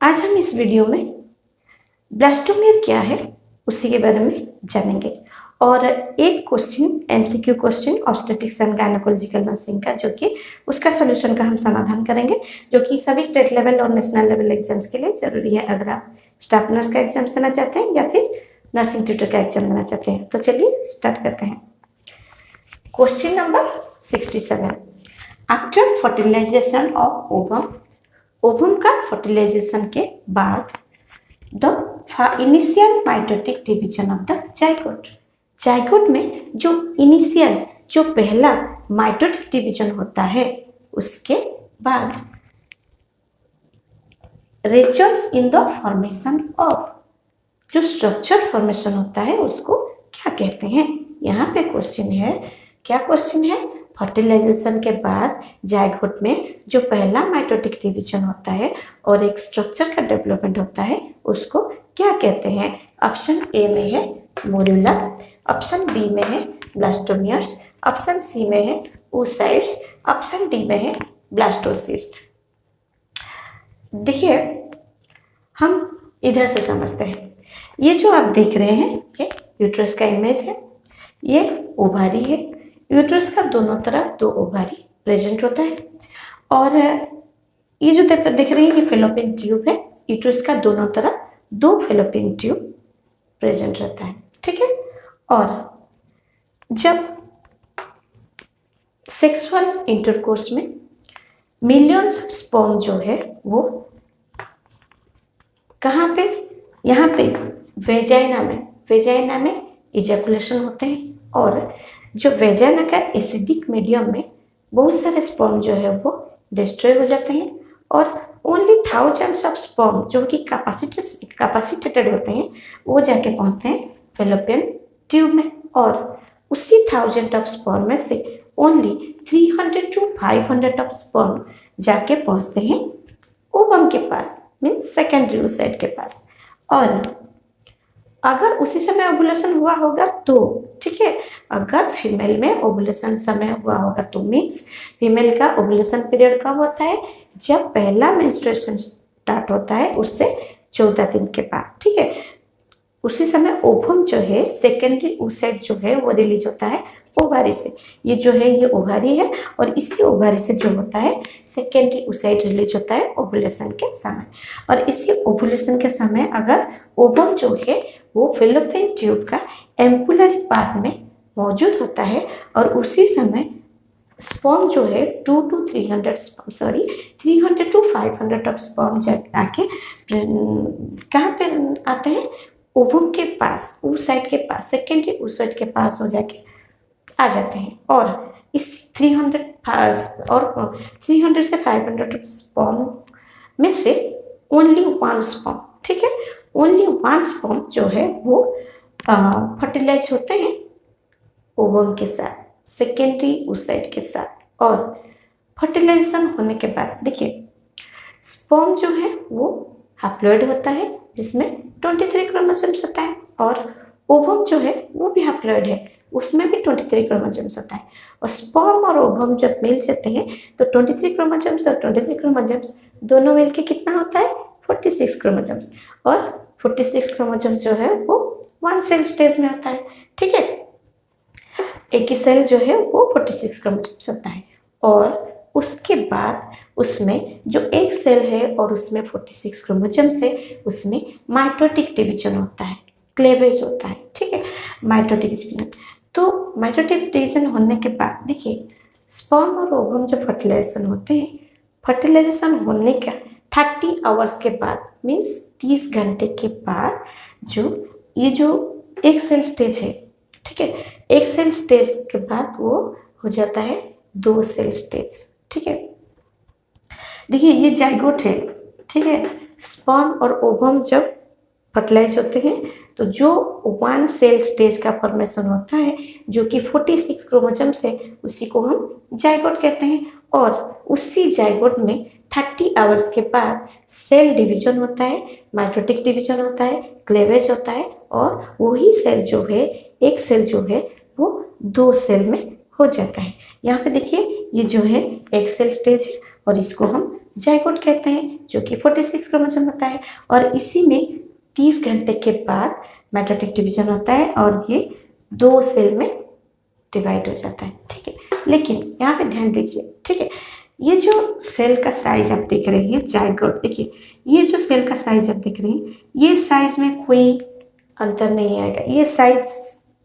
आज हम इस वीडियो में ब्लास्टोमियर क्या है उसी के बारे में जानेंगे और एक question MCQ question obstetrics and gynaecological nursing का जो कि उसका सोल्यूशन का हम समाधान करेंगे, जो कि सभी स्टेट लेवल और नेशनल लेवल एग्जाम्स के लिए जरूरी है अगर आप स्टाफ नर्स का एग्जाम देना चाहते हैं या फिर नर्सिंग ट्यूटर का एग्जाम देना चाहते हैं। तो चलिए स्टार्ट करते हैं। Question number 67। After fertilisation of ovum, ovum का फर्टिलाइजेशन के बाद the initial mitotic division of the zygote, zygote में जो इनिशियल जो पहला माइटोटिक डिवीजन होता है उसके बाद results in the formation of, जो स्ट्रक्चर फॉर्मेशन होता है उसको क्या कहते हैं। यहाँ पे क्वेश्चन है, क्या क्वेश्चन है, फर्टिलाइजेशन के बाद जाइगोट में जो पहला माइटोटिक डिवीजन होता है और एक स्ट्रक्चर का डेवलपमेंट होता है उसको क्या कहते हैं। ऑप्शन ए में है मोरुला, ऑप्शन बी में है ब्लास्टोमियर्स, ऑप्शन सी में है oocytes, ऑप्शन डी में है ब्लास्टोसिस्ट। देखिए हम इधर से समझते हैं। ये जो आप देख रहे हैं ये यूट्रस का इमेज है, ये ओवारी है। यूट्रस का दोनों तरफ दो ओवारी प्रेजेंट होता है और ये जो देख रही है ये फेलोपियन ट्यूब है। यूट्रस का दोनों तरफ दो फेलोपियन ट्यूब प्रेजेंट रहता है, ठीक है। और जब सेक्सुअल इंटरकोर्स में मिलियंस स्पर्म जो है वो कहाँ पे, यहाँ पे वेजाइना में इजैकुलेशन होते हैं और जो वेजाइना का एसिडिक मीडियम में बहुत सारे स्पर्म जो है वो डिस्ट्रॉय हो जाते हैं और ओनली थाउजेंड्स ऑफ स्पर्म जो कि कैपेसिटेटेड होते हैं वो जाके पहुंचते हैं फेलोपियन ट्यूब में और उसी 1000 ऑफ स्पर्म में से ओनली 300 to 500 ऑफ स्पर्म जाके पहुंचते हैं ओवम के पास, मीन्स सेकेंडरी oocyte के पास। और अगर उसी समय ओवुलेशन हुआ होगा तो ठीक है, अगर फीमेल में ओवुलेशन समय हुआ होगा तो मीन्स फीमेल का ओवुलेशन पीरियड कब होता है, जब पहला मेंस्ट्रुएशन स्टार्ट होता है उससे 14 दिन के बाद, ठीक है। उसी समय ओवम जो है सेकेंडरी oocyte जो है वो रिलीज होता है ओवारी से। ये जो है ये ओवारी है और इसी ओवारी से जो होता है सेकेंडरी oocyte रिलीज होता है ओवुलेशन के समय। और इसी ओवुलेशन के समय अगर ओवम जो है वो फेलोपियन ट्यूब का एम्पुलरी पार्ट में मौजूद होता है और उसी समय स्पर्म जो है 300 to 500 ऑफ स्पर्म आके कहाँ पे आते हैं, ओवम के पास, oocyte के पास, सेकेंडरी oocyte के पास हो जाके आ जाते हैं। और इस 300 से 500 स्पर्म में से ओनली वन स्पर्म, ठीक है, ओनली वन स्पर्म जो है वो फर्टिलाइज होते हैं ओवम के साथ, सेकेंडरी oocyte के साथ। और फर्टिलाइजेशन होने के बाद देखिए स्पर्म जो है वो हैप्लॉइड होता है जिसमें 23 क्रोमोसोम्स होता है और ओवम जो है वो भी हैप्लॉइड है, उसमें भी 23 क्रोमोसोम्स होता है। और स्पर्म और ओवम जब मिल जाते हैं तो 23 क्रोमोसोम्स और 23 क्रोमोसोम्स दोनों मिलके कितना होता है, 46 क्रोमोसोम्स। और 46 क्रोमोसोम्स जो है वो वन सेल स्टेज में होता है, ठीक है। एक ही सेल जो है वो 46 क्रोमोसोम्स होता है और उसके बाद उसमें जो एक सेल है और उसमें 46 क्रोमोसोम्स है उसमें माइटोटिक डिवीजन होता है, क्लेवेज होता है, ठीक है, माइटोटिक डिवीजन। तो माइटोटिक डिवीजन होने के बाद देखिए स्पर्म और ओवम जब फर्टिलाइजेशन होते हैं, फर्टिलाइजेशन होने का 30 आवर्स के बाद मीन्स 30 घंटे के बाद ये जो एक सेल स्टेज है, ठीक है, एक सेल स्टेज के बाद वो हो जाता है 2 सेल स्टेज, ठीक है। देखिए ये जाइगोट है, ठीक है, स्पर्म और ओवम जब फर्टिलाइज होते हैं तो जो वन सेल स्टेज का फॉर्मेशन होता है जो कि 46 क्रोमोसोम से उसी को हम जाइगोट कहते हैं। और उसी जाइगोट में 30 आवर्स के बाद सेल डिवीजन होता है, माइटोटिक डिवीजन होता है, क्लेवेज होता है और वही सेल जो है, एक सेल जो है वो 2 सेल में हो जाता है। यहाँ पे देखिए ये जो है एक सेल स्टेज है और इसको हम जाइगोट कहते हैं, जो कि 46 क्रोमोसोम होता है। और इसी में 30 घंटे के बाद माइटोटिक डिवीजन होता है और ये 2 सेल में डिवाइड हो जाता है, ठीक है। लेकिन यहाँ पे ध्यान दीजिए, ठीक है, ये जो सेल का साइज आप देख रहे हैं जाइगोट, देखिए ये जो सेल का साइज आप देख रहे हैं, ये साइज में कोई अंतर नहीं आएगा, ये साइज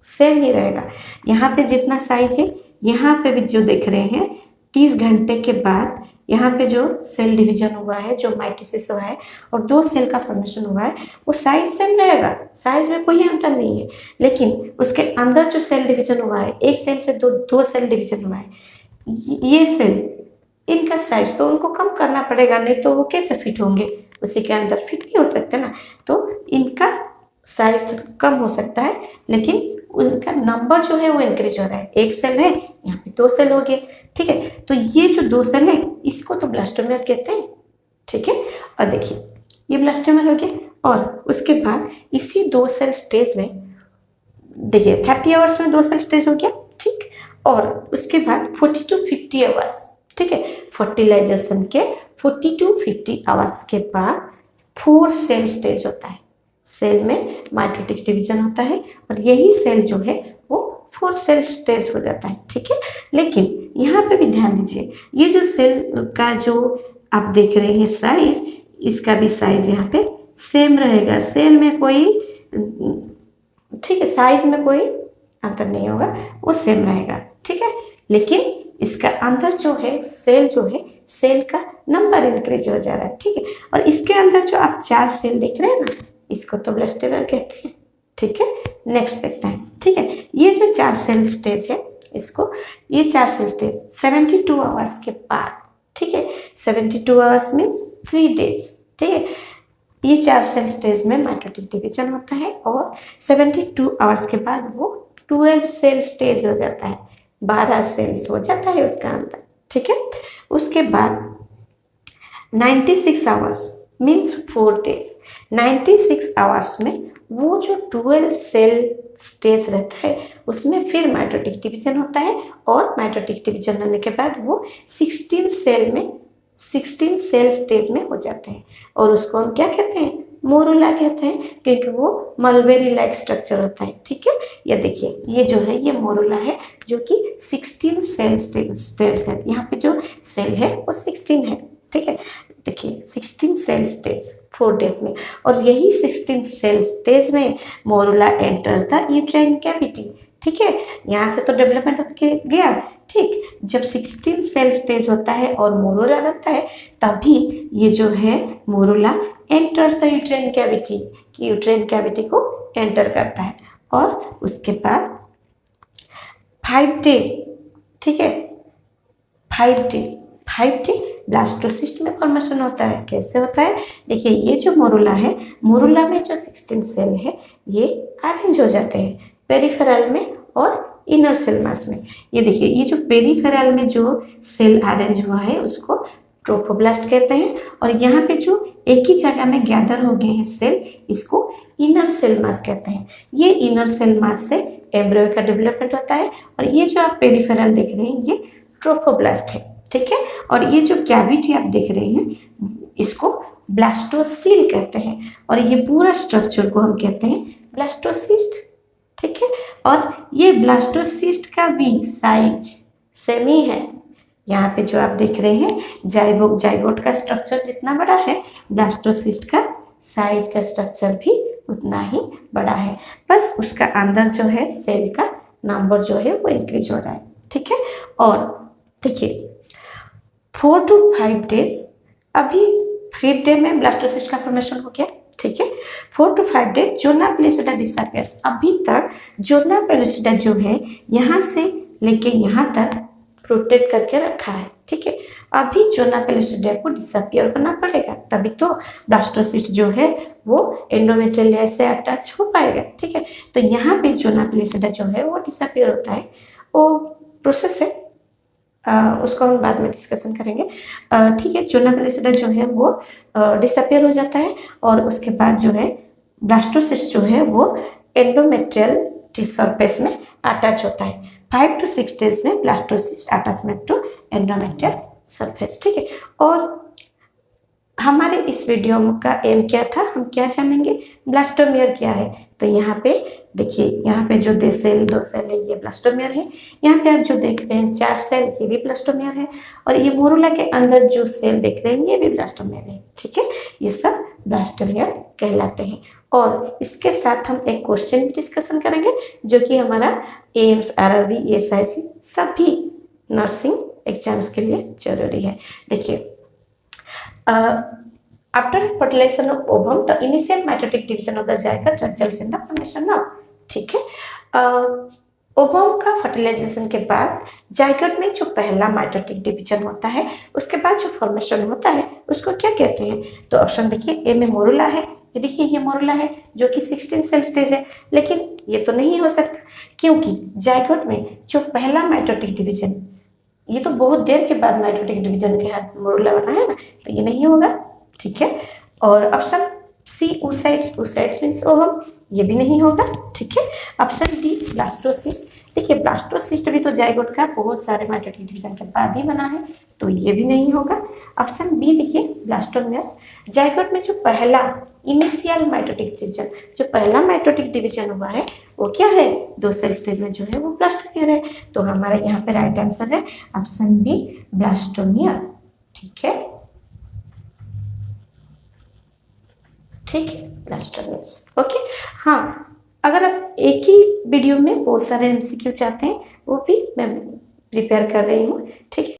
सेम ही रहेगा। यहाँ पे जितना साइज है, यहाँ पे भी जो देख रहे हैं 30 घंटे के बाद यहाँ पे जो सेल डिवीजन हुआ है, जो माइटोसिस हुआ है और 2 सेल का फॉर्मेशन हुआ है, वो साइज सेम रहेगा, साइज में कोई अंतर नहीं है। लेकिन उसके अंदर जो सेल डिवीजन हुआ है, एक सेल से दो सेल डिवीजन हुआ है, ये सेल, इनका साइज तो उनको कम करना पड़ेगा, नहीं तो वो कैसे फिट होंगे उसी के अंदर, फिट नहीं हो सकते ना। तो इनका साइज तो कम हो सकता है, लेकिन उनका नंबर जो है वो इंक्रीज हो रहा है। एक सेल है, यहाँ पे 2 सेल हो गए, ठीक है। तो ये जो 2 सेल है, इसको तो ब्लास्टोमेर कहते हैं, ठीक है। और देखिए ये ब्लास्टोमेर हो गया, और उसके बाद इसी 2 सेल स्टेज में देखिए 30 आवर्स में 2 सेल स्टेज हो गया, ठीक। और उसके बाद 40 to 50 आवर्स, ठीक है, फर्टिलाइजेशन के 40 to 50 आवर्स के बाद 4 सेल स्टेज होता है। सेल में माइटोटिक डिवीजन होता है और यही सेल जो है वो 4 सेल स्टेज हो जाता है, ठीक है। लेकिन यहाँ पे भी ध्यान दीजिए, ये जो सेल का जो आप देख रहे हैं साइज, इसका भी साइज यहाँ पे सेम रहेगा, सेल में कोई, ठीक है, साइज में कोई अंतर नहीं होगा, वो सेम रहेगा, ठीक है। लेकिन इसका अंदर जो है सेल का नंबर इंक्रीज हो जा रहा है, ठीक है। और इसके अंदर जो आप 4 सेल देख रहे हैं ना, इसको तो ब्लास्टोमेर कहते हैं, ठीक है। नेक्स्ट देखते हैं, ठीक है। ये जो 4 सेल स्टेज है, इसको, ये 4 सेल स्टेज 72 आवर्स के बाद, ठीक है, 72 आवर्स मीन्स 3 डेज, ठीक है। ये 4 सेल स्टेज में माइटोटिक डिवीजन होता है और 72 आवर्स के बाद वो 12 सेल स्टेज हो जाता है, 12 सेल हो जाता है उसका अंदर, ठीक है। उसके बाद 96 आवर्स मीन्स 4 डेज, 96 आवर्स में वो जो 12 सेल स्टेज रहता है, उसमें फिर माइटोटिक डिवीजन होता है और माइटोटिक डिवीजन होने के बाद वो 16 सेल स्टेज में हो जाते हैं। और उसको हम क्या कहते हैं, मोरुला कहते हैं, क्योंकि वो मलबेरी लाइक स्ट्रक्चर होता है, ठीक है। ये देखिए, ये जो है ये मोरुला है, जो कि 16 सेल स्टेज है। यहाँ पे जो सेल है वो 16 है, ठीक है। देखिए 16 सेल स्टेज 4 डेज में, और यही 16 सेल स्टेज में morula enters the uterine cavity, ठीक है। यहाँ से तो डेवलपमेंट होके गया, ठीक। जब 16 सेल स्टेज होता है और मोरुला बनता है, तभी ये जो है morula enters the uterine cavity, कि यूट्राइन कैविटी को एंटर करता है। और उसके बाद 5 डे, ठीक है, 5 डे ब्लास्टोसिस्ट में फॉर्मेशन होता है। कैसे होता है, देखिए ये जो मोरुला है, मोरुला में जो 16 सेल है, ये अरेंज हो जाते हैं पेरिफेरल में और इनर सेल मास में। ये देखिए, ये जो पेरिफेरल में जो सेल अरेंज हुआ है, उसको ट्रोफोब्लास्ट कहते हैं। और यहाँ पे जो एक ही जगह में गैदर हो गए हैं सेल, इसको इनर सेल मास कहते हैं। ये इनर सेल मास से एम्ब्रियो का डेवलपमेंट होता है। और ये जो आप पेरिफेरल देख रहे हैं, ये ट्रोफोब्लास्ट है, ठीक है। और ये जो कैविटी आप देख रहे हैं, इसको ब्लास्टोसील कहते हैं। और ये पूरा स्ट्रक्चर को हम कहते हैं ब्लास्टोसिस्ट, ठीक है। और ये ब्लास्टोसिस्ट का भी साइज सेम ही है। यहाँ पे जो आप देख रहे हैं, जाइगोट का स्ट्रक्चर जितना बड़ा है, ब्लास्टोसिस्ट का साइज का स्ट्रक्चर भी उतना ही बड़ा है, बस उसका अंदर जो है सेल का नंबर जो है वो इंक्रीज हो रहा है, ठीक है। और देखिए 4 to 5 डेज, अभी 5th डे में ब्लास्टोसिस्ट का फॉर्मेशन हो गया, ठीक है। 4 to 5 days zona pellucida disappears. अभी तक जोना पेलुसिडा जो है, यहाँ से लेके यहाँ तक प्रोटेक्ट करके रखा है, ठीक है। अभी जोना पेलुसिडा को डिसअपियर करना पड़ेगा, तभी तो ब्लास्टोसिस्ट जो है वो एंडोमेट्रियल लेयर से अटैच हो पाएगा, ठीक है। तो यहाँ पे जोना पेलुसिडा जो है वो डिसअपियर होता है, वो प्रोसेस है, उसको हम बाद में डिस्कशन करेंगे, ठीक है। जोना पेलुसिडा जो है वो डिसअपियर हो जाता है और उसके बाद जो है ब्लास्टोसिस्ट जो है वो एंडोमेट्रियल सरफेस में अटैच होता है। 5 to 6 डेज में blastocyst attachment to endometrial surface, ठीक है। और हमारे इस वीडियो का एम क्या था, हम क्या जानेंगे, ब्लास्टोमियर क्या है। तो यहाँ पे देखिए, यहाँ पे जो 2 सेल है ये ब्लास्टोमियर है। यहाँ पे आप जो देख रहे हैं 4 सेल, ये भी ब्लास्टोमियर है। और ये मोरुला के अंदर जो सेल देख रहे हैं ये भी ब्लास्टोमियर है। ठीक है, ये सब ब्लास्टोमियर कहलाते हैं। और इसके साथ हम एक क्वेश्चन डिस्कशन करेंगे जो कि हमारा एम्स, आरआरबी, एसआईसी सभी नर्सिंग एग्जाम्स के लिए जरूरी है। देखिए, after fertilization of ovum, the initial mitotic division of the zygote results in the formation of, ठीक है, ओवम का फर्टिलाइजेशन के बाद जाइगोट में जो पहला माइटोटिक डिवीजन होता है उसके बाद जो फॉर्मेशन होता है उसको क्या कहते हैं। तो ऑप्शन देखिए, ए में मोरुला है, ये देखिए ये मोरुला है जो कि 16 सेल स्टेज है। लेकिन ये तो नहीं हो सकता क्योंकि जाइगोट में जो पहला माइटोटिक डिवीजन, ये तो बहुत देर के बाद माइटोटिक डिवीजन के हाथ मोरुला बना है ना, तो ये नहीं होगा। ठीक है, और option C oocytes, oocytes means ovum, ये भी नहीं होगा। ठीक है, ऑप्शन डी ब्लास्टोसिस्ट। देखिए ब्लास्टोसिस्ट भी तो जाइगोट का बहुत सारे माइटोटिक डिवीजन के बाद ही बना है, तो ये भी नहीं होगा। ऑप्शन बी देखिए ब्लास्टोमियस, जाइगोट में जो पहला इनिशियल माइटोटिक डिवीजन, जो पहला माइटोटिक डिवीजन हुआ है वो क्या है, 2 सेल स्टेज में जो है वो ब्लास्टोमियर है। तो हमारा यहाँ पे राइट आंसर है ऑप्शन बी ब्लास्टोमियर। ठीक है, ठीक है, ब्लास्टोमियर। ओके, हाँ, अगर आप एक ही वीडियो में बहुत सारे एमसीक्यू चाहते हैं वो भी मैं प्रिपेयर कर रही हूँ। ठीक है,